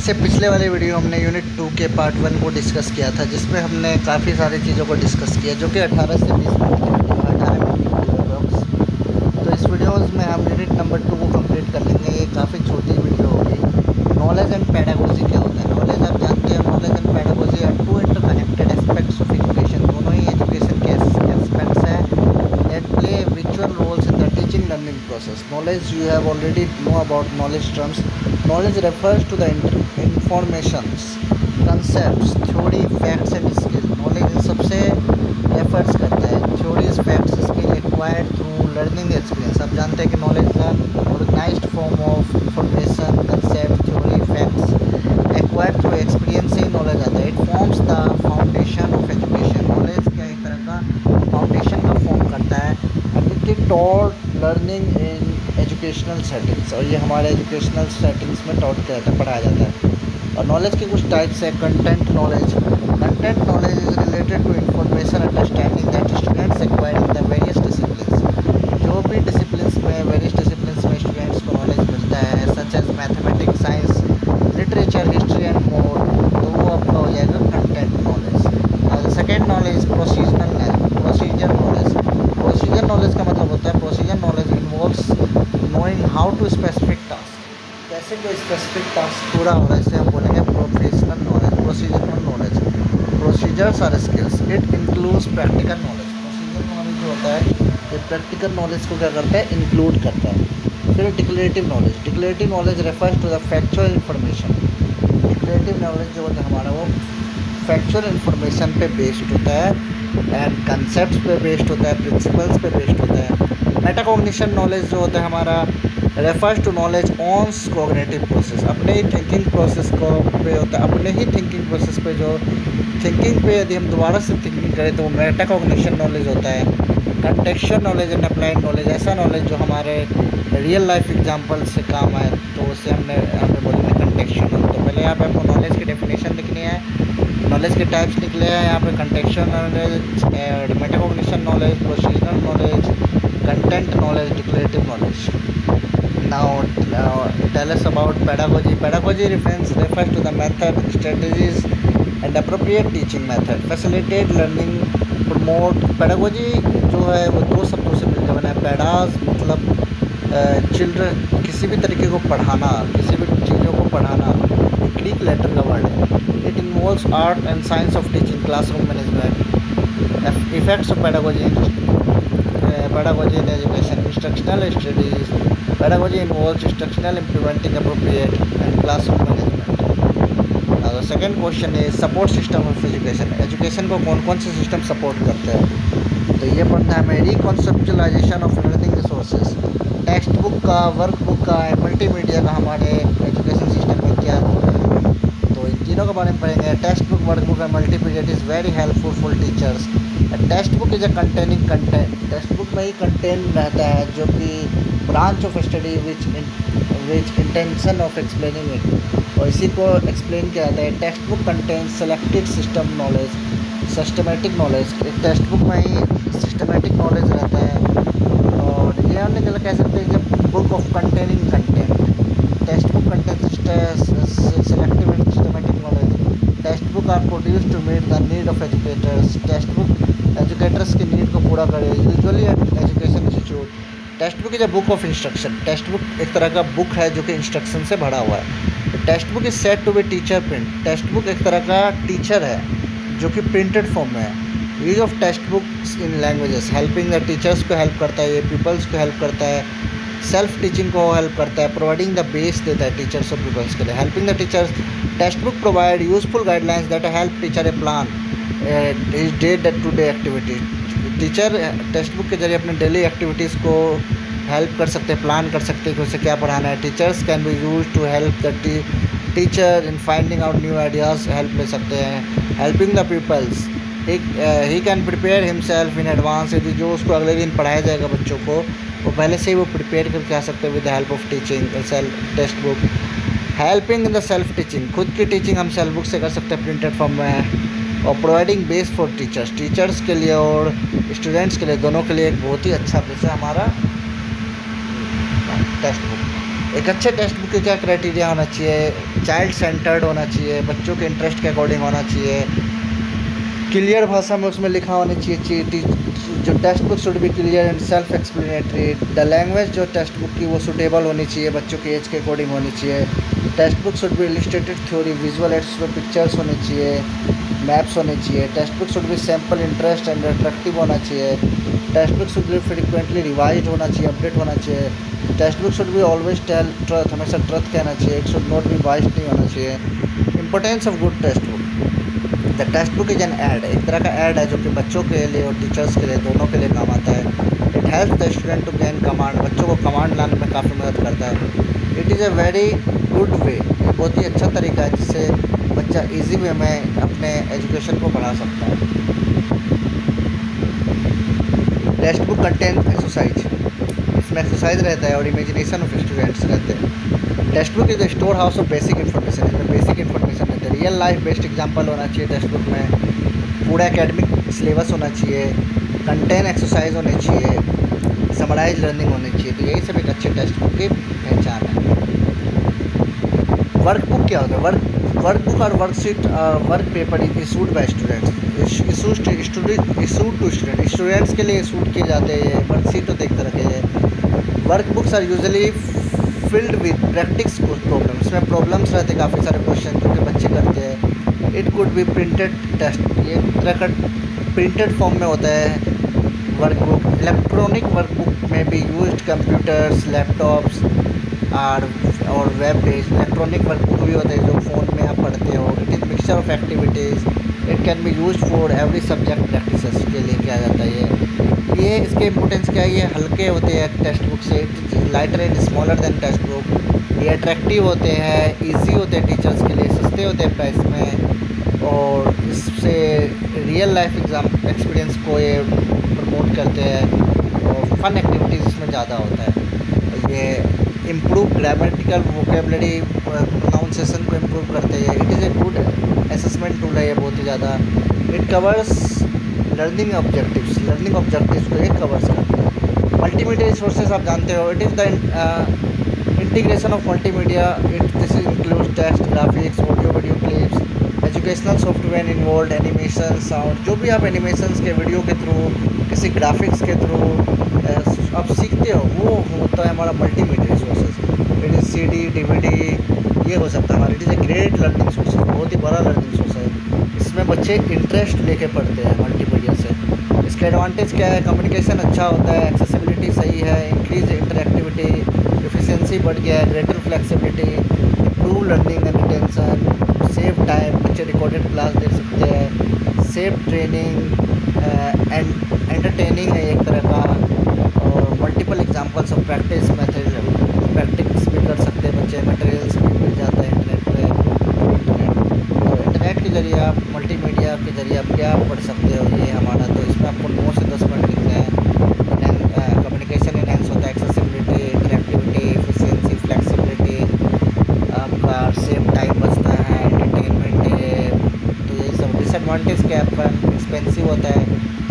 इससे पिछले वाले वीडियो हमने यूनिट 2 के पार्ट 1 को डिस्कस किया था, जिसमें हमने काफ़ी सारी चीज़ों को डिस्कस किया जो कि 18 से 20 मिनट की वीडियो, 18 मिनट की वीडियो अप्रॉक्स। तो इस वीडियोज़ में हम यूनिट नंबर 2 को कंप्लीट कर लेंगे। ये काफ़ी छोटी वीडियो होगी। नॉलेज एंड पैडागोजी क्या होता है? नॉलेज आप जानते हैं, knowledge and pedagogy are two interconnected aspects of education. दोनों ही एजुकेशन के एस्पेक्ट्स हैं that play virtual roles in the teaching learning process. Knowledge, you have already know about knowledge terms. Knowledge refers to the informations, concepts, theory, facts and skill. Knowledge इन सबसे refers करता है। theories, facts, skill acquired through learning experience. आप जानते हैं कि knowledge का organized form of information, concept, theory, facts acquired through experience से ही knowledge आता है। It forms the foundation of education. knowledge क्या एक तरह का फाउंडेशन का फॉर्म करता है। And it taught learning in educational settings, और ये हमारे एजुकेशनल सेटिंग्स में टॉट किया जाता है, पढ़ाया जाता है। और नॉलेज के कुछ टाइप्स है। Content knowledge is related to information understanding that students acquire in the various disciplines. जो भी डिसिप्लिन्स में, वेरियस डिसिप्लिन्स में स्टूडेंट्स को नॉलेज मिलता है, such as mathematics, science, literature, history and more, तो वो आपका हो जाएगा content knowledge. Second knowledge procedure knowledge. Procedure knowledge का मतलब होता है, procedure knowledge involves knowing how to specific task. कैसे कोई स्पेसिफिक टास्क पूरा हो रहा है, इसे हम बोलेंगे professional knowledge, procedural knowledge. Procedures are skills, it includes practical knowledge. Procedure knowledge जो होता है ये प्रैक्टिकल नॉलेज को क्या करता है, इंक्लूड करता है। फिर declarative knowledge refers to the factual information. Declarative knowledge जो होता है हमारा, वो फैक्चुअल इन्फॉर्मेशन पे बेस्ड होता है एंड कंसेप्ट पे बेस्ड होता है, प्रिंसिपल्स पे बेस्ड होता है। मेटाकॉग्निशन नॉलेज जो होता है हमारा refers to knowledge on cognitive process. अपने ही थिंकिंग प्रोसेस को पे होता है, अपने ही थिंकिंग प्रोसेस पे जो थिंकिंग पे यदि हम दोबारा से थिंकिंग करें तो वो मेटाकॉग्निशन नॉलेज होता है। Contextual knowledge and applied knowledge, ऐसा नॉलेज जो हमारे रियल लाइफ एग्जाम्पल से काम आए, तो उसे हमें बोलेंगे कंटेक्चुअल। तो पहले यहाँ पे आपको नॉलेज की डेफिनेशन लिखनी है, नॉलेज के टाइप्स निकले हैं यहाँ पे, contextual knowledge, metacognition knowledge, procedural knowledge, content knowledge, declarative knowledge. Now tell us about pedagogy. Pedagogy refers to the method, strategies and appropriate teaching method, facilitate learning, promote। Pedagogy जो है वो दो शब्दों से मिलकर बना है। पेडास मतलब चिल्ड्रन, किसी भी तरीके को पढ़ाना, किसी भी चीज़ों को पढ़ाना, ग्रीक लेटर का वर्ड है। It involves art and science of teaching, classroom management. Effects of pedagogy in education, instructional studies. Pedagogy involves instructional implementing appropriate and classroom management. The second question is support system of education. Education को कौन कौन से system support करते हैं, तो ये पढ़ना है हमें। Reconceptualization of learning resources, text book का, वर्क बुक का, मल्टीमीडिया का हमारे एजुकेशन सिस्टम में क्या रोल है, तो इन तीनों के बारे में पढ़ेंगे। Text book, work book and multimedia is very helpful for teachers. Text book is a containing content, text book में ही कंटेंट रहता है जो कि branch of study which intention of explaining it, और इसी को एक्सप्लेन किया जाता है। Text book content selected system knowledge, systematic knowledge. Text book में ही सिस्टमेटिक नॉलेज रहता है, और ये हमने क्या कह सकते हैं जब book of containing content. Text book content selective and systematic knowledge. Text book are produce to meet the need of educators, text book educators की नीड को पूरा करे। Usually education institute. Text book is a book of instruction, text book एक तरह का book है जो कि इंस्ट्रक्शन से भरा हुआ है। Text book is set to be teacher print, text book एक तरह का टीचर है जो कि प्रिंटेड फॉर्म में है। Use of text books in languages, helping the teachers को हेल्प करता है, ये पीपल्स को हेल्प करता है, सेल्फ टीचिंग को हेल्प करता है, प्रोवाइडिंग द बेस देता है टीचर्स और पीपल्स के लिए। Helping the teachers, text book provide useful guidelines that help teacher a plan is day to day activity. Teacher text book के जरिए अपने डेली एक्टिविटीज़ को हेल्प कर सकते हैं, प्लान कर सकते हैं कि उसे क्या पढ़ाना है। Teachers can be use to help the teacher in finding out new ideas, help ले सकते हैं। Helping the peoples, he can prepare himself in advance, यदि जो उसको अगले दिन पढ़ाया जाएगा बच्चों को, वो पहले से ही वो प्रिपेयर करके आ सकते हैं with the help of teaching self text book. Helping in the self teaching, खुद की टीचिंग हम सेल्फ बुक से कर सकते हैं प्रिंटेड फॉर्म में। और providing base for teachers, teachers के लिए और स्टूडेंट्स के लिए, दोनों के लिए एक बहुत ही अच्छा बेस है हमारा टेक्स्ट बुक। एक अच्छे टेक्स्ट बुक के क्या क्राइटेरिया होना चाहिए? चाइल्ड सेंटर्ड होना चाहिए, बच्चों के इंटरेस्ट के अकॉर्डिंग होना चाहिए, क्लियर भाषा में उसमें लिखा होना चाहिए। जो text book should B clear and self explanatory. The language जो टेक्स्ट बुक की वो सूटेबल होनी चाहिए, बच्चों के एज के अकॉर्डिंग होनी चाहिए। Text book should be illustrated theory visual aids में पिक्चर्स होनी चाहिए, मैप्स होने चाहिए। Text book should be sample interest and attractive होना चाहिए। Text book should be frequently revise होना चाहिए, अपडेट होना चाहिए। Text book should be always tell truth, हमेशा ट्रुथ कहना चाहिए। It should not be biased नहीं होना चाहिए। Importance of good text book. The text book is an add, एक तरह का एड है जो कि बच्चों के लिए और टीचर्स के लिए दोनों के लिए काम आता है। It help the student to gain command, बच्चों को कमांड लाने में काफ़ी मदद करता है। It is a very good way, बहुत ही अच्छा तरीका है जिससे बच्चा इजी वे में अपने एजुकेशन को बढ़ा सकता है। टेक्स्ट बुक कंटेन एक्सरसाइज, इसमें एक्सरसाइज रहता है और इमेजिनेशन ऑफ स्टूडेंट्स रहते हैं। Text book is the store house of basic information, इसमें बेसिक इन्फॉर्मेशन रहता है। रियल लाइफ बेस्ड एग्जांपल होना चाहिए टेक्स्ट बुक में। पूरा एकेडमिक सिलेबस होना चाहिए, कंटेन एक्सरसाइज होने चाहिए, समराइज लर्निंग होनी चाहिए। तो यही सब एक अच्छे टेक्स्ट बुक की पहचान है। वर्क बुक क्या होता है? वर्क बुक और worksheet work paper issued by students, issued to students के लिए इशूड किए जाते हैं। वर्कशीट तो देखते रखे। Work books are usually filled with practice problem, इसमें प्रॉब्लम्स रहते हैं, काफ़ी सारे क्वेश्चन जो कि बच्चे करते हैं। It could be printed test, ये तरह का प्रिंटेड फॉर्म में होता है वर्कबुक। इलेक्ट्रॉनिक वर्कबुक में भी यूज्ड कंप्यूटर्स, लैपटॉप्स और वेब पेज। इलेक्ट्रॉनिक वर्कबुक भी होते हैं जो फ़ोन में आप पढ़ते हो। It is mixture of activities, it can be use for every subject practices के लिए किया जाता है। ये इसके इम्पोर्टेंस क्या है? ये हल्के होते हैं टेक्स्ट बुक से, lighter and smaller than text book. ये अट्रैक्टिव होते हैं, इजी होते हैं टीचर्स के लिए, सस्ते होते हैं प्राइस में, और इससे रियल लाइफ एग्जाम एक्सपीरियंस को ये प्रमोट करते हैं और फन एक्टिविटीज़ इसमें ज़्यादा होता है। ये इम्प्रूव ग्रामेटिकल वोकेबलरी, प्रोनाउंसिएशन को इम्प्रूव करते हैं। It is a good assessment tool है ये बहुत ही ज़्यादा। इट कवर्स लर्निंग ऑब्जेक्टिव्स को एक कवर्स करता है। मल्टीमीडिया रिसोर्सेज आप जानते हो, it is the integration of multimedia. This includes text, graphics, audio video clips, educational software involve, animation, sound. जो भी आप एनिमेशंस के वीडियो के थ्रू, किसी ग्राफिक्स के थ्रू आप सीखते हो, वो होता है हमारा multimedia resources. It is CD, DVD, ये हो सकता है हमारा। It is a great learning source, बहुत ही बड़ा लर्निंग सोर्स है। इसमें बच्चे इंटरेस्ट लेके पढ़ते हैं मल्टीमीडिया से। इसका एडवांटेज क्या है? कम्युनिकेशन अच्छा होता है, एक्सेसिबिलिटी सही है, इंक्रीज इंटरएक्टिविटी, एफिशिएंसी बढ़ गया है, greater flexibility, improve learning and retention, save time, बच्चे रिकॉर्डेड क्लास देख सकते हैं, सेव ट्रेनिंग एंड एंटरटेनिंग है एक तरह का, और multiple examples of practice method, practice भी कर सकते हैं बच्चे, मटेरियल्स भी मिल जाता है इंटरनेट पे। इंटरनेट के ज़रिए आप मल्टीमीडिया के ज़रिए आप क्या पढ़ सकते हो, ये हमारा। तो इसमें आपको 9 से 10 मिनट लिखना है। कम्युनिकेशन इनहेंस होता है, एक्सेसिबिलिटी, इंटरएक्टिविटी, एफिशिएंसी, फ्लेक्सिबिलिटी, आपका सेव टाइम बचता है, एंटरटेनमेंट है। तो यही सब। डिसएडवांटेज क्या है? एक्सपेंसिव होता है,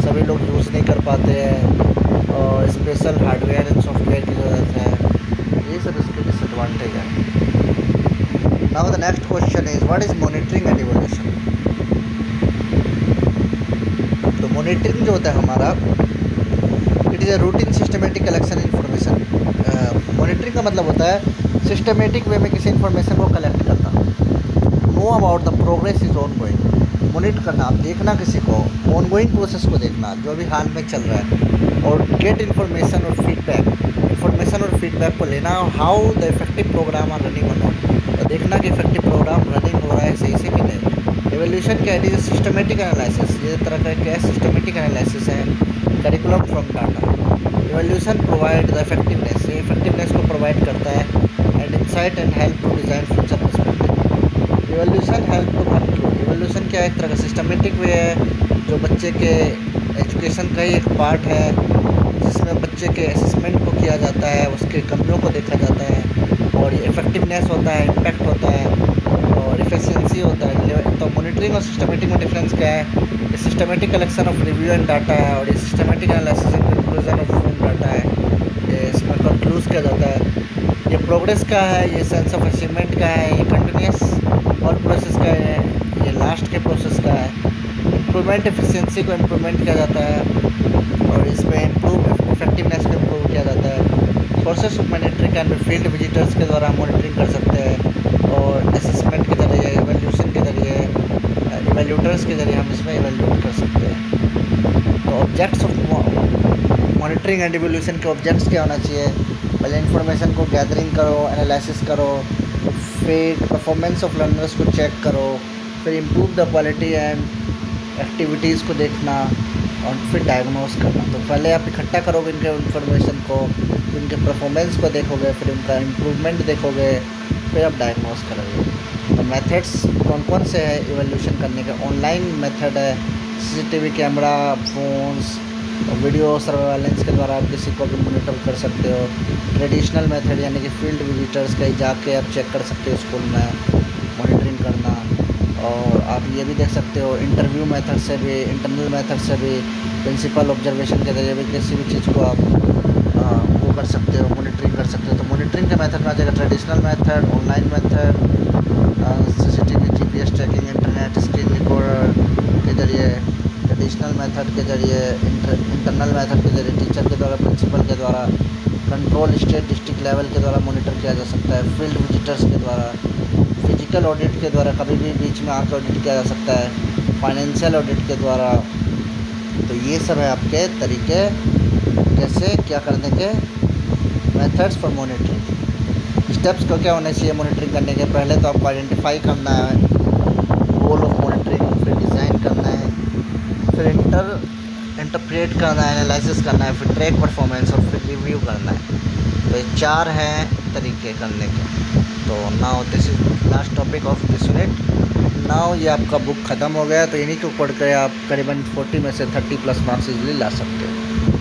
सभी लोग यूज़ नहीं कर पाते हैं, और स्पेशल हार्डवेयर एंड सॉफ्टवेयर की ज़रूरत है। ये सब इसके डिसएडवांटेज है। Now the next question is what is monitoring and evaluation. तो मॉनिटरिंग जो होता है हमारा, it is a routine systematic collection information. Monitoring का मतलब होता है सिस्टमेटिक वे में किसी इन्फॉर्मेशन को कलेक्ट करना। Know about the progress is on going, monitor करना, आप देखना किसी को, ऑन गोइंग प्रोसेस को देखना जो अभी हाल में चल रहा है, और गेट इन्फॉर्मेशन और फीडबैक, इन्फॉर्मेशन और फीडबैक को लेना। How the effective program are running और नॉट, तो देखना कि इफेक्टिव प्रोग्राम रनिंग हो रहा है सही से कि नहीं। एवोल्यूशन क्या है? सिस्टमेटिक एनालिसिस, ये तरह का क्या सिस्टमेटिक एनालिसिस है, curriculum from data. Evolution provide the effectiveness, ये इफेक्टिवनेस को प्रोवाइड करता है, and insight and help to design future perspective. Evolution help to conclude, evolution क्या है? एक तरह का सिस्टमेटिक वे है जो बच्चे के एजुकेशन का ही एक पार्ट है, जिसमें बच्चे के असेसमेंट को किया जाता है, उसके कमियों को देखा जाता है, और ये इफेक्टिवनेस होता है, इम्पैक्ट होता है, और इफिशिएंसी होता है। तो मॉनिटरिंग और सिस्टमेटिक में डिफरेंस क्या है? ये systematic collection of review and data है, और ये systematic analysis and conclusion of data है। ये इसमें कंक्लूज किया जाता है। ये प्रोग्रेस का है, ये सेंस ऑफ अचीवमेंट का है, ये कंटिन्यूस और प्रोसेस का है, ये लास्ट के प्रोसेस का है। इम्प्रूवमेंट एफिशिएंसी को इम्प्रूवमेंट किया जाता है और इसमें इम्प्रूव इफेक्टिवनेस को इम्प्रूव किया जाता है। Process of monitoring can be field visitors के द्वारा मॉनिटरिंग कर सकते हैं और असेसमेंट के जरिए, इवैल्यूएशन के जरिए, इवैल्यूटर्स के जरिए हम इसमें इवैल्यूएट कर सकते हैं। तो objects of monitoring and evaluation के ऑब्जेक्ट्स क्या होना चाहिए? पहले इन्फॉर्मेशन को गैदरिंग करो, एनालिसिस करो, फिर परफॉर्मेंस ऑफ लर्नर्स को चेक करो, फिर improve the quality and activities को देखना और फिर डायग्नोस करना। तो पहले आप इकट्ठा करोगे इनके इन्फॉर्मेशन को, इनके परफॉर्मेंस को देखोगे, फिर उनका इम्प्रूवमेंट देखोगे, फिर आप डायग्नोस करोगे। तो मेथड्स कौन कौन से हैं इवैल्यूएशन करने के? ऑनलाइन मेथड है, CCTV camera, phones, video surveillance के द्वारा आप किसी को भी मॉनिटर कर सकते हो। ट्रेडिशनल मेथड यानी कि फील्ड विजिटर्स कहीं जाके आप चेक कर सकते हो स्कूल में मॉनिटरिंग करना। और आप ये भी देख सकते हो इंटरव्यू मेथड से भी, इंटरनल मेथड से भी, प्रिंसिपल ऑब्जर्वेशन के जरिए भी किसी भी चीज़ को आप वो कर सकते हो, मॉनिटरिंग कर सकते हो। तो मॉनिटरिंग के मेथड में आ जाएगा traditional method, online method, CCTV, GPS tracking, internet screen recorder के जरिए, ट्रेडिशनल मेथड के जरिए, इंटरनल मेथड के जरिए, टीचर के द्वारा, प्रिंसिपल के द्वारा, कंट्रोल स्टेट डिस्ट्रिक्ट लेवल के द्वारा मॉनिटर किया जा सकता है, फील्ड विजिटर्स के द्वारा, फिजिकल ऑडिट के द्वारा कभी भी बीच में आकर ऑडिट किया जा सकता है, फाइनेंशियल ऑडिट के द्वारा। तो ये सब है आपके तरीके कैसे क्या करने के मेथड्स फॉर मॉनिटरिंग। स्टेप्स को क्या होने चाहिए मॉनिटरिंग करने के? पहले तो आपको आइडेंटिफाई करना है गोल ऑफ मॉनिटरिंग, फिर डिज़ाइन करना है, फिर इंटरप्रेट करना है, एनालिसिस करना है, फिर ट्रैक परफॉर्मेंस और फिर रिव्यू करना है। तो ये 4 हैं तरीके करने के। तो now this is last topic of this unit. Now ये आपका बुक ख़त्म हो गया, तो इन्हीं को पढ़ कर आप करीबन 40 में से 30+ मार्क्स इजली ला सकते हो।